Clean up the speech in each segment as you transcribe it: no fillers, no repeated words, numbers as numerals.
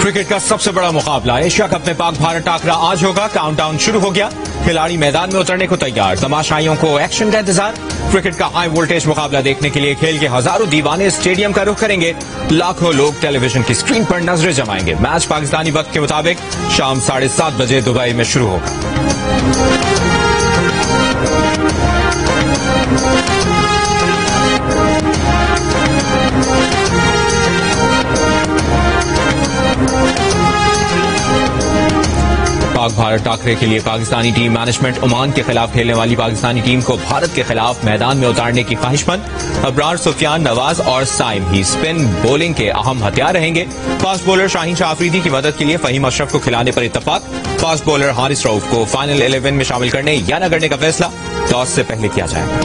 Cricket का सबसे बड़ा मुकाबला एशिया कप में पाक भारत टाकरा आज होगा। काउंटडाउन शुरू हो गया, खिलाड़ी मैदान में उतरने को तैयार, तमाशाइयों को एक्शन का इंतजार। क्रिकेट का हाई वोल्टेज मुकाबला देखने के लिए खेल के हजारों दीवाने स्टेडियम का रुख करेंगे। लाखों लोग टेलीविजन की स्क्रीन पर नजरें जमाएंगे। मैच पाकिस्तानी वक्त के मुताबिक शाम 7:30 बजे दुबई में शुरू होगा। पाक भारत टाकरे के लिए पाकिस्तानी टीम मैनेजमेंट ओमान के खिलाफ खेलने वाली पाकिस्तानी टीम को भारत के खिलाफ मैदान में उतारने की ख्वाहिशमंद। अबरार, सुफियान, नवाज और साइम ही स्पिन बॉलिंग के अहम हथियार रहेंगे। फास्ट बॉलर शाहीन शाह अफरीदी की मदद के लिए फहीम अशरफ को खिलाने पर इत्तेफाक। फास्ट बॉलर हारिस रऊफ को फाइनल 11 में शामिल करने या न करने का फैसला टॉस से पहले किया जाएगा।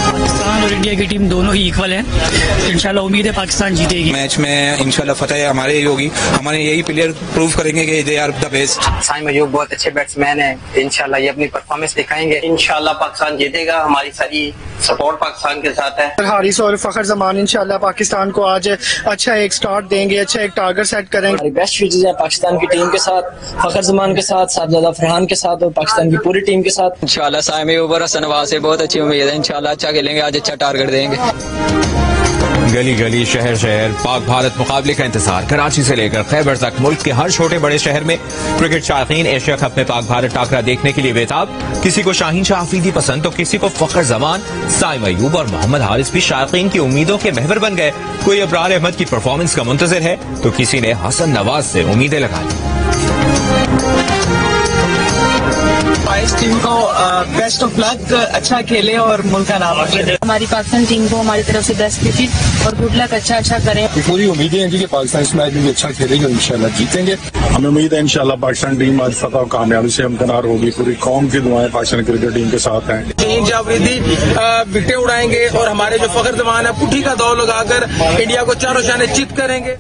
पाकिस्तान और इंडिया की टीम दोनों ही इक्वल है। इंशाल्लाह उम्मीद है पाकिस्तान जीतेगी। मैच में इंशाल्लाह फतेह हमारे ही होगी। हमारे यही प्लेयर प्रूव करेंगे कि they are the best. Saim Ayub बहुत अच्छे बैट्समैन है, इंशाल्लाह ये अपनी परफॉर्मेंस दिखाएंगे। इंशाल्लाह पाकिस्तान जीतेगा, हमारी सारी सपोर्ट पाकिस्तान के साथ है। हारिस और फखर जमान इंशाल्लाह पाकिस्तान को आज अच्छा एक स्टार्ट देंगे, अच्छा एक टारगेट सेट करेंगे। हमारी बेस्ट फ्यूचर्स है पाकिस्तान की टीम के साथ, फखर जमान के साथ, साहबजादा फरहान के साथ और पाकिस्तान की पूरी टीम के साथ। इंशाल्लाह साइम अयूब और हसन नवाज से बहुत अच्छी उम्मीद है। इंशाल्लाह अच्छा खेलेंगे, आज अच्छा टारगेट देंगे। गली गली शहर शहर पाक भारत मुकाबले का इंतजार। कराची से लेकर खैबर तक मुल्क के हर छोटे बड़े शहर में क्रिकेट शायकीन एशिया कप में पाक भारत टाकरा देखने के लिए बेताब। किसी को शाहीन शाह अफरीदी पसंद तो किसी को फखर जमान, साइम अयूब और मोहम्मद हारिस भी शायकीन की उम्मीदों के महवर बन गए। कोई अबरार अहमद की परफॉर्मेंस का मुंतजिर है तो किसी ने हसन नवाज से उम्मीदें लगा ली। इस टीम को बेस्ट ऑफ लक, अच्छा खेले और मुल्क का नाम रोशन। हमारी पाकिस्तान टीम को हमारी तरफ से बेस्ट विकेट और गुड लक, अच्छा करें। पूरी उम्मीदें हैं कि पाकिस्तान इस मैच में भी अच्छा खेलेगी और इंशाल्लाह जीतेंगे। हमें उम्मीद है इंशाल्लाह पाकिस्तान टीम आज फतह और कामयाबी से हमदनार होगी। पूरी कौम की दुआएं पाकिस्तान क्रिकेट टीम के साथ हैं। शाहीन शाह अफरीदी विकेटें उड़ाएंगे और हमारे जो फखर जमान है पुट्ठी का दौर लगाकर इंडिया को चारों शाने चित करेंगे।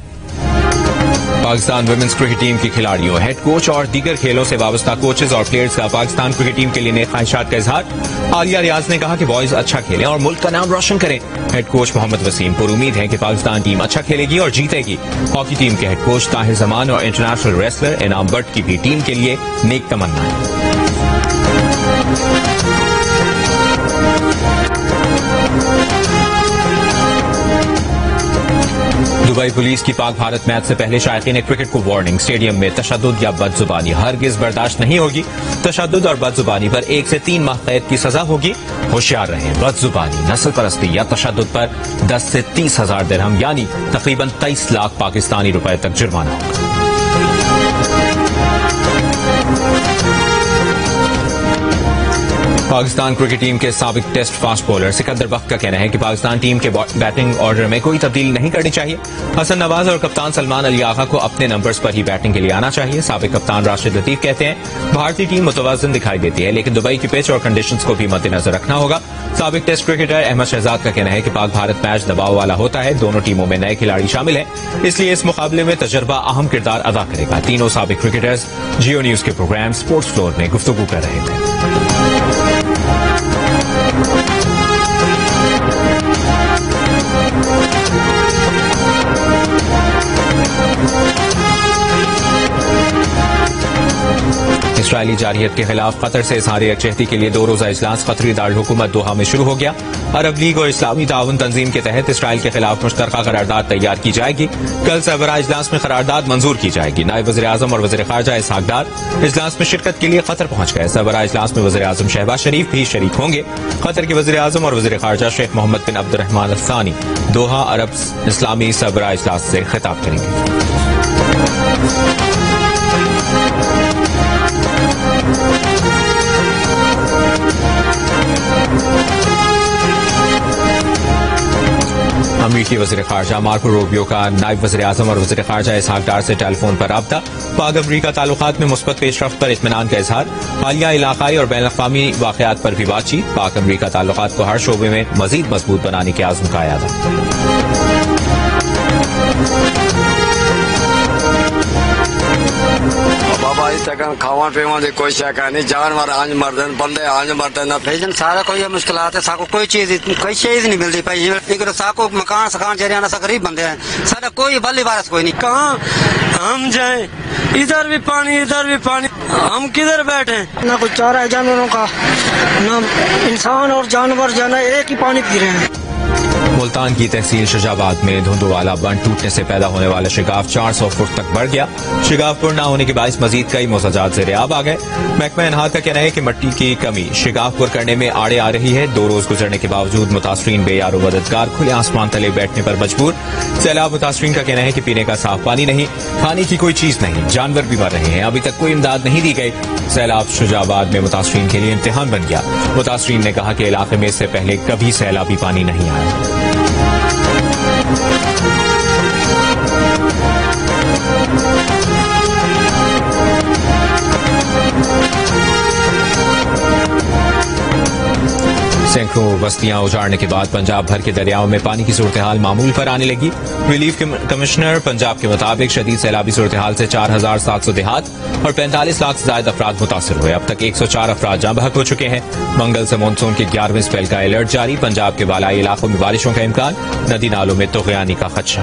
पाकिस्तान वुमेन्स क्रिकेट टीम के खिलाड़ियों, हेड कोच और दीगर खेलों से वाबस्ता कोचेज और प्लेयर्स का पाकिस्तान क्रिकेट टीम के लिए नए ख्वाहिशात का इजहार। आलिया रियाज ने कहा कि बॉयज अच्छा खेलें और मुल्क का नाम रोशन करें। हेड कोच मोहम्मद वसीम पर उम्मीद है कि पाकिस्तान टीम अच्छा खेलेगी और जीतेगी। हॉकी टीम के हेड कोच ताहिर जमान और इंटरनेशनल रेसलर इनाम भट्ट की भी टीम के लिए नेक तमन्नाएं। दुबई पुलिस की पाक भारत मैच से पहले शायकीन क्रिकेट को वार्निंग। स्टेडियम में तशद्दुद या बदजुबानी हरगिज बर्दाश्त नहीं होगी। तशद्दुद और बदजुबानी पर 1 से 3 माह कैद की सजा होगी। होशियार रहें, बदजुबानी, नस्ल परस्ती या तशद्दुद पर 10 से 30 हजार दिरहम यानी तकरीबन 23 लाख पाकिस्तानी रुपए तक जुर्माना होगा। पाकिस्तान क्रिकेट टीम के साबिक टेस्ट फास्ट बॉलर सिकंदर बख्त का कहना है कि पाकिस्तान टीम के बैटिंग ऑर्डर में कोई तब्दीली नहीं करनी चाहिए। हसन नवाज और कप्तान सलमान अली आगा को अपने नंबर्स पर ही बैटिंग के लिए आना चाहिए। साबिक कप्तान राशिद लतीफ कहते हैं भारतीय टीम मुतवाज़िन दिखाई देती है लेकिन दुबई की पिच और कंडीशंस को भी मद्देनजर रखना होगा। साबिक टेस्ट क्रिकेटर अहमद शहजाद का कहना है कि पाक भारत मैच दबाव वाला होता है। दोनों टीमों में नए खिलाड़ी शामिल हैं, इसलिए इस मुकाबले में तजर्बा अहम किरदार अदा करेगा। तीनों साबिक क्रिकेटर्स जियो न्यूज के प्रोग्राम स्पोर्ट्स फ्लोर में गुफ्तगू कर रहे थे। इसराइली जारहियत के खिलाफ कतर से इज़हार यकजहती के लिए 2 रोजा इजलास कतरी दारुल-हुकूमत दोहा में शुरू हो गया। अरब लीग और इस्लामी ताउन तंजीम के तहत इसराइल के खिलाफ मुश्तरका करारदाद तैयार की जाएगी। कल सरबराह इजलास में करारदाद मंजूर की जाएगी। नायब वज़ीर आज़म और वज़ीर ख़ारजा इसहाक डार इजलास में शिरकत के लिए कतर पहुंच गए। सरबराह इजलास में वज़ीर आज़म शहबाज शरीफ भी शरीक होंगे। कतर के वज़ीर आज़म और वज़ीर ख़ारजा शेख मोहम्मद बिन अब्दुर्रहमान अल थानी दोहा अरब इस्लामी सरबराह इजलास से खिताब करेंगे। अमरीकी वज़ीर ख़ारजा मार्को रूबियो का नायब वज़ीर आज़म और वज़ीर ख़ारजा इसहाक डार से टेलीफोन पर राब्ता। पाक अमरीका ताल्लुकात में मुस्बत पेशरफ्त पर इत्मीनान का इजहार। हालिया इलाकाई और बैन अक़वामी वाक़यात पर भी बातचीत। पाक अमरीका ताल्लुकात को हर शोबे में मज़ीद मजबूत बनाने के आज़म का इरादा। बाबा آج تک کھاون پیون کی کوئی شک نہیں. جانور آنج مردن, بندے آنج مردن. بھائی سارا کوئی مشکلات ہے, ساکو کوئی چیز نہیں ملتی پائی. ایک ساکو مکان سکان چہرے سا غریب بندے ہیں, سارا کوئی بلی بارش کوئی نہیں. کہاں ہم جائیں, ادھر بھی پانی ادھر بھی پانی, ہم کدھر بیٹھے؟ نہ کوئی چارہ ہے جانوروں کا, نہ انسان اور جانور جانا ایک ہی پانی پی رہے ہیں. ملتان کی تحصیل شجاباد میں دھندوالا بند ٹوٹنے سے پیدا ہونے والا شگاف 400 فٹ تک بڑھ گیا. شگاف پر نہ ہونے کے باعث مزید کئی مزاجات زیر آب آ گئے. محکمہ انہاد کا کہنا ہے کہ مٹی کی کمی شگاف پر کرنے میں آڑے آ رہی ہے. 2 روز گزرنے کے باوجود متاثرین بے یار و مددگار کھلے آسمان تلے بیٹھنے پر مجبور. سیلاب متاثرین کا کہنا ہے کہ پینے کا صاف پانی نہیں, کھانے کی کوئی چیز نہیں, جانور بھی مر رہے ہیں, ابھی تک کوئی امداد نہیں دی گئی. سیلاب شجاباد میں متاثرین کے لیے امتحان بن گیا. متاثرین نے کہا کہ علاقے میں اس سے پہلے کبھی سیلابی پانی نہیں آیا. سینکڑوں بستیاں اجاڑنے کے بعد پنجاب بھر کے دریاؤں میں پانی کی صورتحال معمول پر آنے لگی. ریلیف کمشنر پنجاب کے مطابق شدید سیلابی صورتحال سے 4700 دیہات اور 45 لاکھ سے زائد افراد متاثر ہوئے. اب تک 104 افراد جاں بحق ہو چکے ہیں. منگل سے مانسون کے 11ویں اسپیل کا الرٹ جاری. پنجاب کے بالائی علاقوں میں بارشوں کا امکان, ندی نالوں میں طغیانی کا خدشہ.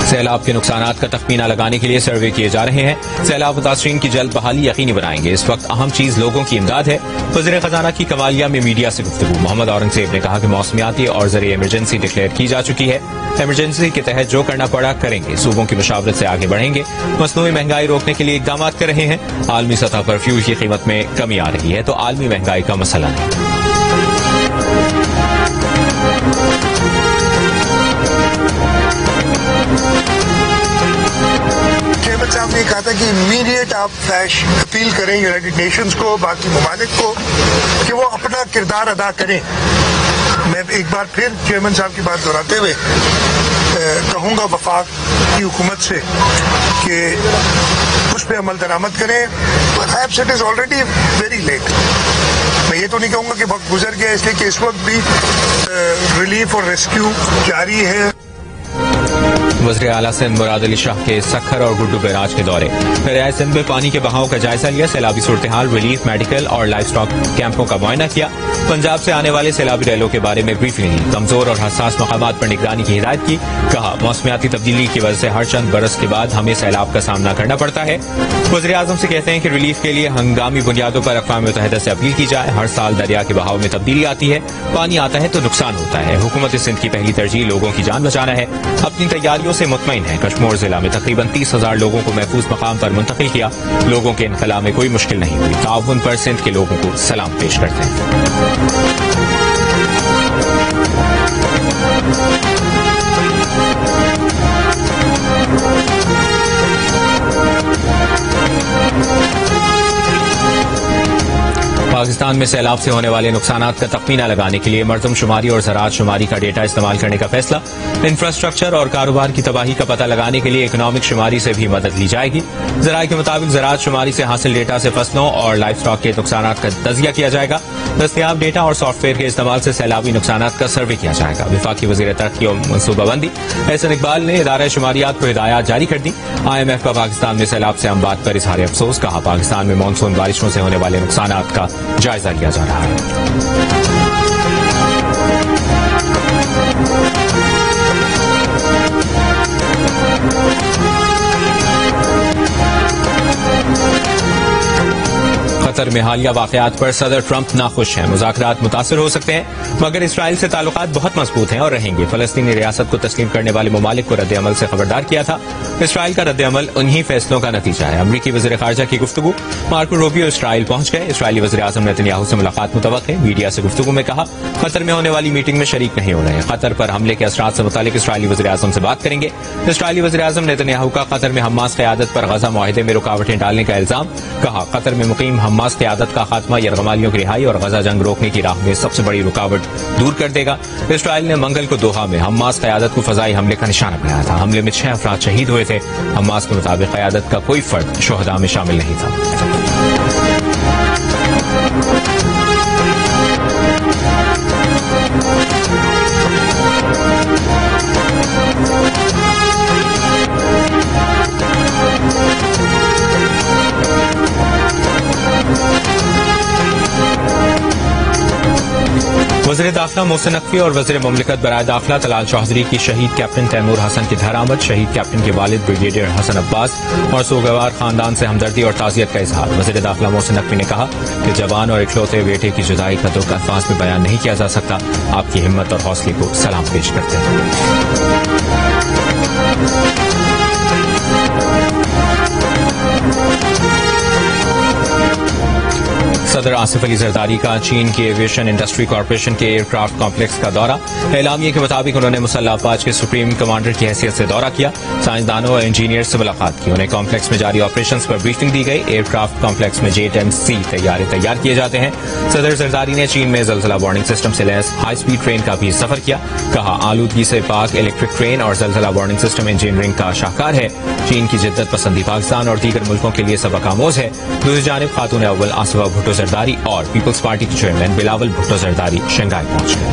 سیلاب کے نقصانات کا تخمینہ لگانے کے لیے سروے کیے جا رہے ہیں. سیلاب متاثرین کی جلد بحالی یقینی بنائیں گے. اس وقت اہم چیز لوگوں کی امداد ہے. وزیر خزانہ کی کمالیہ میں میڈیا سے گفتگو. محمد اورنگزیب نے کہا کہ موسمیاتی اور ذریعہ ایمرجنسی ڈکلیئر کی جا چکی ہے. ایمرجنسی کے تحت جو کرنا پڑا کریں گے. صوبوں کی مشاورت سے آگے بڑھیں گے. مصنوعی مہنگائی روکنے کے لیے اقدامات کر رہے ہیں. عالمی سطح پر فیول کی قیمت میں کمی آ رہی ہے تو عالمی مہنگائی کا مسئلہ نہیں. صاحب نے کہا تھا کہ امیڈیٹ آپ فلیش اپیل کریں یونائٹڈ نیشنز کو, باقی ممالک کو, کہ وہ اپنا کردار ادا کریں. میں ایک بار پھر چیئرمین صاحب کی بات دہراتے ہوئے کہوں گا وفاق کی حکومت سے کہ اس پہ عمل درآمد کریں. Perhaps it is already very late. میں یہ تو نہیں کہوں گا کہ وقت گزر گیا, اس لیے کہ اس وقت بھی ریلیف اور ریسکیو جاری ہے. وزیر اعلیٰ سندھ مراد علی شاہ کے سکھر اور گڈو بیراج کے دورے. دریائے سندھ میں پانی کے بہاؤ کا جائزہ لیا. سیلابی صورتحال, ریلیف, میڈیکل اور لائف اسٹاک کیمپوں کا معائنہ کیا. پنجاب سے آنے والے سیلابی ریلوں کے بارے میں بریفنگ لی. کمزور اور حساس مقامات پر نگرانی کی ہدایت کی. کہا موسمیاتی تبدیلی کی وجہ سے ہر چند برس کے بعد ہمیں سیلاب کا سامنا کرنا پڑتا ہے. وزیر اعظم سے کہتے ہیں کہ ریلیف کے لیے ہنگامی بنیادوں پر اقوام متحدہ سے اپیل کی جائے. ہر سال دریا کے بہاؤ میں تبدیلی آتی ہے, پانی آتا ہے تو نقصان ہوتا ہے. حکومت سندھ کی پہلی ترجیح لوگوں کی جان بچانا ہے. اپنی تیاریوں سے مطمئن ہے. کشمور ضلع میں تقریباً 30,000 لوگوں کو محفوظ مقام پر منتقل کیا. لوگوں کے انخلاء میں کوئی مشکل نہیں ہوئی. تعاون پر سندھ کے لوگوں کو سلام پیش کرتے ہیں. پاکستان میں سیلاب سے ہونے والے نقصانات کا تخمینہ لگانے کے لیے مردم شماری اور زراعت شماری کا ڈیٹا استعمال کرنے کا فیصلہ. انفراسٹرکچر اور کاروبار کی تباہی کا پتہ لگانے کے لیے اکنامک شماری سے بھی مدد لی جائے گی. ذرائع کے مطابق زراعت شماری سے حاصل ڈیٹا سے فصلوں اور لائف اسٹاک کے نقصانات کا تجزیہ کیا جائے گا. دستیاب ڈیٹا اور سافٹ ویئر کے استعمال سے سیلابی نقصانات کا سروے کیا جائے گا. وفاقی وزیر ترقی اور منصوبہ بندی احسن اقبال نے ادارہ شماریات کو ہدایات جاری کر دی. IMF کا پاکستان میں سیلاب سے اموات پر اظہار افسوس. کہا پاکستان میں مانسون بارشوں سے ہونے والے نقصانات کا جائزہ لیا جا رہا ہے. قطر میں حالیہ واقعات پر صدر ٹرمپ ناخوش ہیں. مذاکرات متاثر ہو سکتے ہیں مگر اسرائیل سے تعلقات بہت مضبوط ہیں اور رہیں گے. فلسطینی ریاست کو تسلیم کرنے والے ممالک کو رد عمل سے خبردار کیا تھا. اسرائیل کا رد عمل انہی فیصلوں کا نتیجہ ہے. امریکی وزیر خارجہ کی گفتگو. مارکو روبیو اسرائیل پہنچ گئے. اسرائیلی وزیر اعظم نتنیاہو سے ملاقات متوقع. میڈیا سے گفتگو میں کہا قطر میں ہونے والی میٹنگ میں شریک نہیں ہو رہے ہیں. قطر پر حملے کے اثرات سے متعلق اسرائیلی وزیر اعظم سے بات کریں گے. اسرائیلی وزیر اعظم نتنیاہو کا قطر میں حماس قیادت پر غزہ معاہدے میں رکاوٹیں ڈالنے کا الزام. کہا قطر میں مقیم حماس قیادت کا خاتمہ یرغمالیوں کی رہائی اور غزہ جنگ روکنے کی راہ میں سب سے بڑی رکاوٹ دور کر دے گا. اسرائیل نے منگل کو دوحہ میں حماس قیادت کو فضائی حملے کا نشانہ بنایا تھا. حملے میں 6 افراد شہید ہوئے تھے. حماس کے مطابق قیادت کا کوئی فرد شہداء میں شامل نہیں تھا. वज़ीर दाखिला मोहसिन नकवी और वज़ीर मुमलिकत बराए दाखिला तलाल चौधरी की शहीद कैप्टन तैमूर हसन की धरामद, शहीद कैप्टन के वालिद ब्रिगेडियर हसन अब्बास और सोगवार खानदान से हमदर्दी और ताज़ियत का इजहार। वज़ीर दाखिला मोहसिन नकवी ने कहा कि जवान और इकलौते बेटे की जुदाई का दुख अल्फाज में बयान नहीं किया जा सकता। आपकी हिम्मत और हौसले को सलाम पेश करते हैं। सदर आसिफ अली जरदारी का चीन की एविएशन इंडस्ट्री कॉरपोरेशन के एयरक्राफ्ट कॉम्प्लेक्स का दौरा। एलामिये के मुताबिक उन्होंने मुसल्लह अफवाज के सुप्रीम कमांडर की हैसियत से दौरा किया, साइंसदानों और इंजीनियर से मुलाकात की। उन्हें कॉम्प्लेक्स में जारी ऑपरेशंस पर ब्रीफिंग दी गई। एयरक्राफ्ट कॉम्प्लेक्स में JET-MC तैयार किए जाते हैं। सदर जरदारी ने चीन में ज़लज़ला वार्निंग सिस्टम से लैस हाई स्पीड ट्रेन का भी सफर किया। कहा, आलूदगी से पाक इलेक्ट्रिक ट्रेन और ज़लज़ला वार्निंग सिस्टम इंजीनियरिंग का शाहकार है। चीन की जिद्दत पसंदी पाकिस्तान और दीगर मुल्कों के लिए सबक आमोज है। दूसरी जानिब खातून अव्वल आसिफा भुट्टो जरदारी और पीपल्स पार्टी के चेयरमैन बिलावल भुट्टो जरदारी शंघाई पहुंच गए।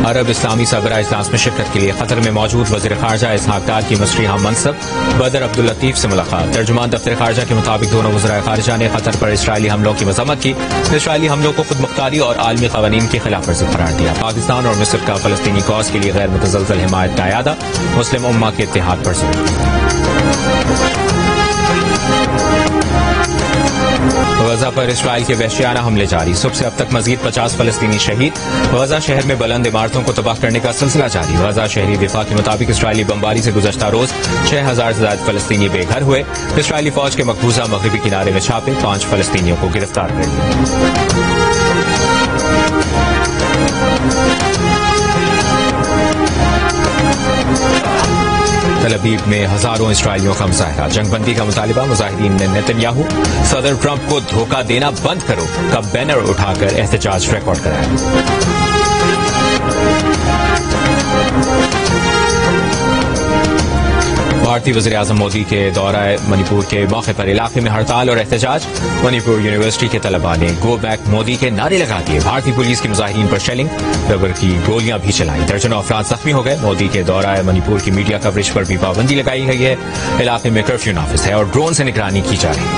अरब इस्लामी सरबराह इजलास में शिरकत के लिए कतर में मौजूद वज़ीर ख़ारजा इसहाक डार की मसरी हम मनसब बदर अब्दुल लतीफ से मुलाकात। तर्जुमान दफ्तर ख़ारजा के मुताबिक दोनों वज़राए ख़ारजा ने कतर पर इसराइली हमलों की मज़म्मत की। इसराइली हमलों को खुद मुख्तारी और आलमी क़वानीन की खिलाफ वर्जी करार दिया। पाकिस्तान और मिस्र का फ़लस्तीनी कॉज के लिए गैर मुतज़लज़ल हिमायत का इरादा, मुस्लिम उम्मा के इत्तेहाद पर जोर। गजा पर इसराइल के वहशियाना हमले जारी। सुबह से अब तक मजीद 50 फलस्तीनी शहीद। गजा शहर में बुलंद इमारतों को तबाह करने का सिलसिला जारी। गजा शहरी दिफा के मुताबिक इसराइली बमबारी से गुज़श्ता रोज 6000 से ज्यादा फलस्तीनी बेघर हुए। इसराइली फौज के मकबूजा मगरबी किनारे में छापे 5 फलस्तीनियों को गिरफ्तार कर लिया। तल अवीव में हजारों इसराइलियों का मुजाहरा। जंगबंदी का मुतालिबा। मुजाहिरीन ने नेतन्याहू सदर ट्रंप को धोखा देना बंद करो का बैनर उठाकर एहतजाज रिकॉर्ड कराया। भारतीय वज़ीर आज़म मोदी के दौरा मणिपुर के मौके पर इलाके में हड़ताल और एहतजाज। मणिपुर यूनिवर्सिटी के तलबा ने गो बैक मोदी के नारे लगा दिए। भारतीय पुलिस की मुजाहिरीन पर शेलिंग, रबर की गोलियां भी चलाई। दर्जनों अफराद जख्मी हो गए। मोदी के दौरा मणिपुर की मीडिया कवरेज पर भी पाबंदी लगाई गई है। इलाके में कर्फ्यू नाफिज है और ड्रोन से निगरानी की जा रही है।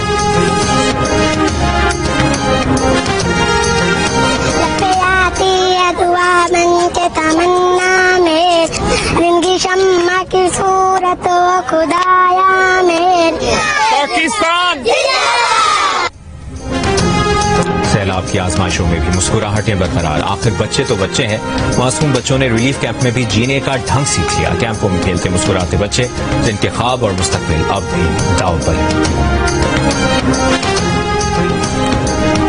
शम्मा की सूरत खुदाया मेर पाकिस्तान। सैलाब की आजमाइशों में भी मुस्कुराहटें बरकरार। आखिर बच्चे तो बच्चे हैं। मासूम बच्चों ने रिलीफ कैंप में भी जीने का ढंग सीख लिया। कैंपों में खेलते मुस्कुराते बच्चे जिनके ख्वाब और मुस्तकबिल अब भी दांव पर है।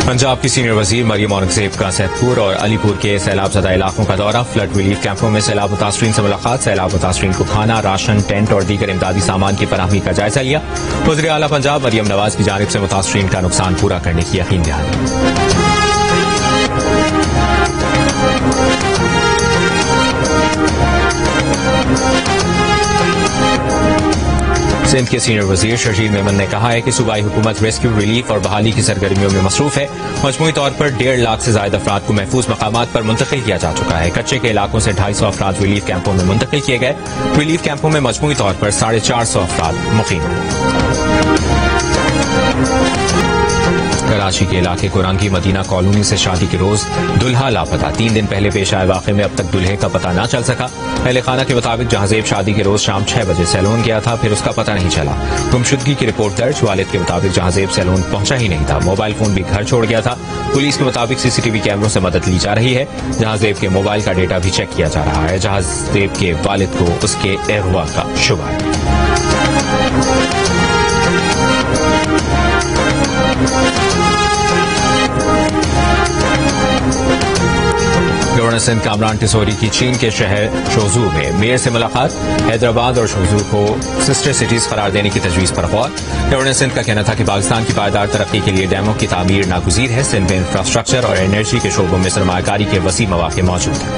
पंजाब की सीनियर वजीर मरियम औरंगजेब का सैदपुर और अलीपुर के सैलाब ज़दा इलाकों का दौरा। फ्लड रिलीफ कैंपों में सैलाब मुतासरीन से मुलाकात। सैलाब मुतासरीन को खाना, राशन, टेंट और दीगर इमदादी सामान की फराहमी का जायजा लिया। वज़ीर आला पंजाब मरियम नवाज की जानिब से मुतासरीन का नुकसान पूरा करने की यकीन दहानी। सिंध के सीनियर वजीर शर्जील मेमन ने कहा है कि सूबाई हुकूमत रेस्क्यू, रिलीफ और बहाली की सरगर्मियों में मसरूफ है। मजमूई तौर पर 1.5 लाख से ज्यादा अफराद को महफूज मकामात पर मुंतकिल किया जा चुका है। कच्चे के इलाकों से 250 अफराद रिलीफ कैंपों में मुंतकिल किए गए। रिलीफ कैंपों में मजमूई तौर पर 450 अफराद मुकीम हैं। कराची के इलाके कोरंगी मदीना कॉलोनी से शादी के रोज दुल्हा लापता। 3 दिन पहले पेश आए वाक़े में अब तक दुल्हे का पता न चल सका। अहले खाना के मुताबिक जहाजेब शादी के रोज शाम 6 बजे सैलून गया था, फिर उसका पता नहीं चला। गुमशुदगी की रिपोर्ट दर्ज। वालिद के मुताबिक जहाजेब सैलून पहुंचा ही नहीं था। मोबाइल फोन भी घर छोड़ गया था। पुलिस के मुताबिक CCTV कैमरों से मदद ली जा रही है। जहाजेब के मोबाइल का डेटा भी चेक किया जा रहा है। जहाजेब के वालिद को उसके अगवा का शुबा है। गवर्नर सिंध कामरान टिसोरी की चीन के शहर शोजू में मेयर से मुलाकात। हैदराबाद और शोजू को सिस्टर सिटीज करार देने की तजवीज पर गौर। गवर्नर सिंध का कहना था कि पाकिस्तान की पायदार तरक्की के लिए डैमों की तामीर नागुज़ीर है। सिंध में इंफ्रास्ट्रक्चर और एनर्जी के शोबों में सरमायाकारी के वसी मौके मौजूद हैं।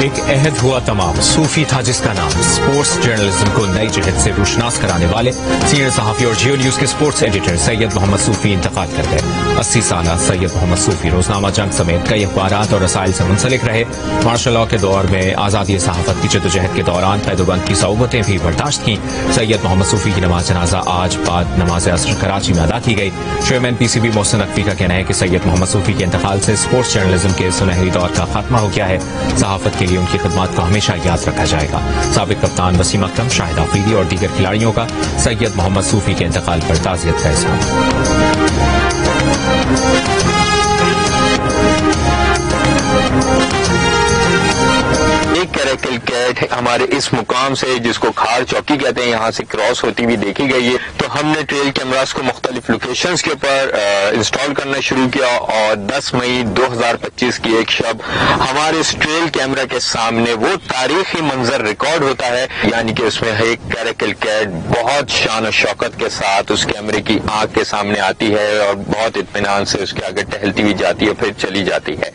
ایک عہد ہوا تمام، صوفی تھا جس کا نام، سپورٹس جرنلزم کو نئی جہت سے روشناس کرانے والے سینئر صحافی اور جیو نیوز کے سپورٹس ایڈیٹر سید محمد صوفی انتقال کر گئے۔ 80 سالہ سید محمد صوفی روزنامہ جنگ سمیت کئی اخبارات اور رسائل سے منسلک رہے۔ مارشل لاء کے دور میں آزادی صحافت کی جدوجہد کے دوران قید و بند کی صعوبتیں بھی برداشت کیں۔ سید محمد صوفی کی نماز جنازہ آج بعد نماز عصر کراچی میں ادا کی گئی۔ Chairman P C B Mohsin Naqvi کا کہنا ہے کہ سید محمد صوفی کے انتقال سے سپورٹس جرنلزم کے سنہری دور کا خاتمہ ہو گیا ہے۔ صحافت کے لیے ان کی خدمات کو ہمیشہ یاد رکھا جائے گا۔ سابق کپتان وسیم اکرم، شاہد آفریدی اور دیگر کھلاڑیوں کا سید محمد صوفی کے انتقال پر تعزیت کا اظہار۔ ایک کیریکل کیٹ ہمارے اس مقام سے، جس کو کھار چوکی کہتے ہیں، یہاں سے کراس ہوتی ہوئی دیکھی گئی ہے، تو ہم نے ٹریل کیمراز کو مختلف لوکیشنز کے اوپر انسٹال کرنا شروع کیا، اور 10 مئی 2025 کی ایک شب ہمارے اس ٹریل کیمرہ کے سامنے وہ تاریخی منظر ریکارڈ ہوتا ہے، یعنی کہ اس میں ایک کیریکل کیٹ بہت شان و شوکت کے ساتھ اس کیمرے کی آنکھ کے سامنے آتی ہے اور بہت اطمینان سے اس کے آگے ٹہلتی ہوئی جاتی ہے، پھر چلی جاتی ہے۔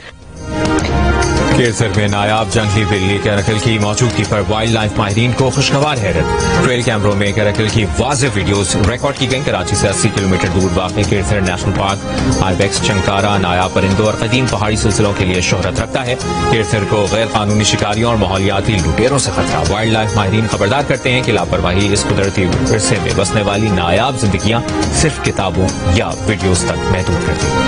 کیرسر میں نایاب جنگلی بلی کیرکل کی موجودگی پر وائلڈ لائف ماہرین کو خوشگوار حیرت۔ ٹریل کیمروں میں کیرکل کی واضح ویڈیوز ریکارڈ کی گئیں۔ کراچی سے 80 کلومیٹر دور واقع کیرسر نیشنل پارک آئیبیکس، چنکارا، نایاب پرندوں اور قدیم پہاڑی سلسلوں کے لیے شہرت رکھتا ہے۔ کیرسر کو غیر قانونی شکاریوں اور ماحولیاتی لٹیروں سے خطرہ۔ وائلڈ لائف ماہرین خبردار کرتے ہیں کہ لاپرواہی اس قدرتی ورثے میں بسنے والی نایاب زندگیاں صرف کتابوں یا ویڈیوز تک محدود کرتی ہیں۔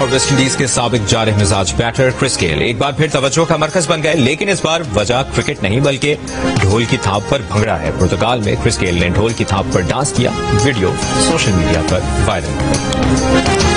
اور ویسٹ انڈیز کے سابق جارح مزاج بیٹر کرس گیل ایک بار پھر توجہ کا مرکز بن گئے، لیکن اس بار وجہ کرکٹ نہیں بلکہ ڈھول کی تھاپ پر بھنگڑا ہے۔ پرتگال میں کرس گیل نے ڈھول کی تھاپ پر ڈانس کیا، ویڈیو سوشل میڈیا پر وائرل ہو گئی۔